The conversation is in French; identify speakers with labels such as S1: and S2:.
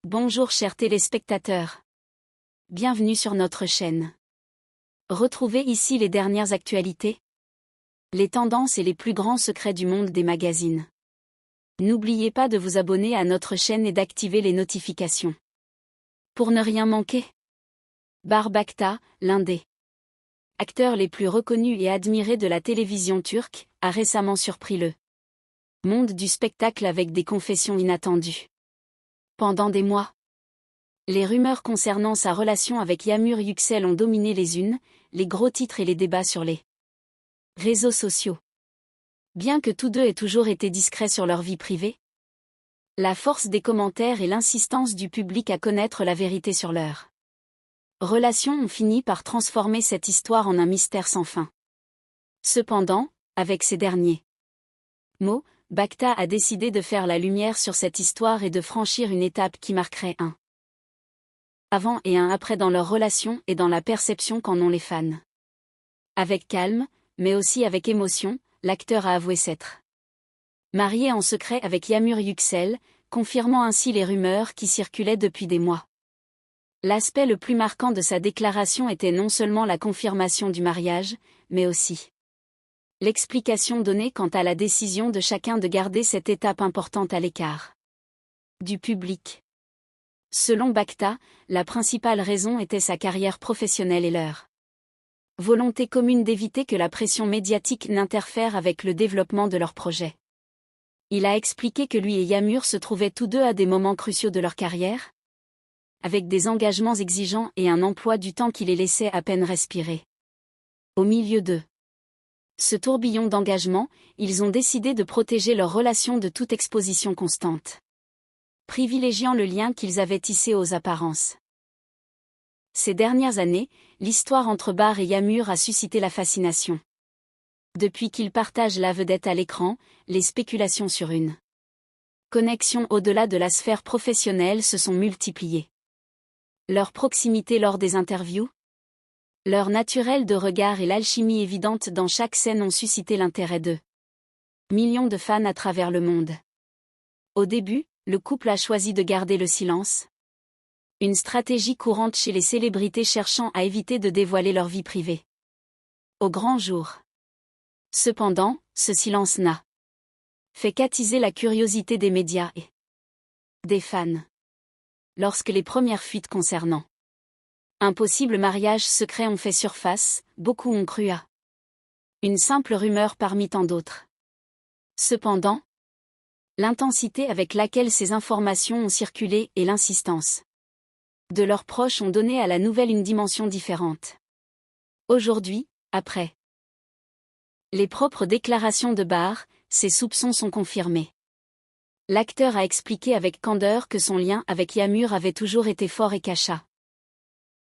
S1: Bonjour chers téléspectateurs. Bienvenue sur notre chaîne. Retrouvez ici les dernières actualités, les tendances et les plus grands secrets du monde des magazines. N'oubliez pas de vous abonner à notre chaîne et d'activer les notifications. Pour ne rien manquer. Bahar Bakta, l'un des acteurs les plus reconnus et admirés de la télévision turque, a récemment surpris le monde du spectacle avec des confessions inattendues. Pendant des mois, les rumeurs concernant sa relation avec Yağmur Yüksel ont dominé les gros titres et les débats sur les réseaux sociaux. Bien que tous deux aient toujours été discrets sur leur vie privée, la force des commentaires et l'insistance du public à connaître la vérité sur leur relation ont fini par transformer cette histoire en un mystère sans fin. Cependant, avec ces derniers mots, Bakta a décidé de faire la lumière sur cette histoire et de franchir une étape qui marquerait un avant et un après dans leur relation et dans la perception qu'en ont les fans. Avec calme, mais aussi avec émotion, l'acteur a avoué s'être marié en secret avec Yağmur Yüksel, confirmant ainsi les rumeurs qui circulaient depuis des mois. L'aspect le plus marquant de sa déclaration était non seulement la confirmation du mariage, mais aussi l'explication donnée quant à la décision de chacun de garder cette étape importante à l'écart du public. Selon Bakta, la principale raison était sa carrière professionnelle et leur volonté commune d'éviter que la pression médiatique n'interfère avec le développement de leur projet. Il a expliqué que lui et Yağmur se trouvaient tous deux à des moments cruciaux de leur carrière, avec des engagements exigeants et un emploi du temps qui les laissait à peine respirer. Au milieu de ce tourbillon d'engagement, ils ont décidé de protéger leur relation de toute exposition constante, privilégiant le lien qu'ils avaient tissé aux apparences. Ces dernières années, l'histoire entre Bahar et Yağmur a suscité la fascination. Depuis qu'ils partagent la vedette à l'écran, les spéculations sur une connexion au-delà de la sphère professionnelle se sont multipliées. Leur proximité lors des interviews, leur naturel de regard et l'alchimie évidente dans chaque scène ont suscité l'intérêt de millions de fans à travers le monde. Au début, le couple a choisi de garder le silence. Une stratégie courante chez les célébrités cherchant à éviter de dévoiler leur vie privée au grand jour. Cependant, ce silence n'a fait qu'attiser la curiosité des médias et des fans. Lorsque les premières fuites concernant un possible mariage secret ont fait surface, beaucoup ont cru à une simple rumeur parmi tant d'autres. Cependant, l'intensité avec laquelle ces informations ont circulé et l'insistance de leurs proches ont donné à la nouvelle une dimension différente. Aujourd'hui, après les propres déclarations de Bahar, ses soupçons sont confirmés. L'acteur a expliqué avec candeur que son lien avec Yağmur avait toujours été fort et cacha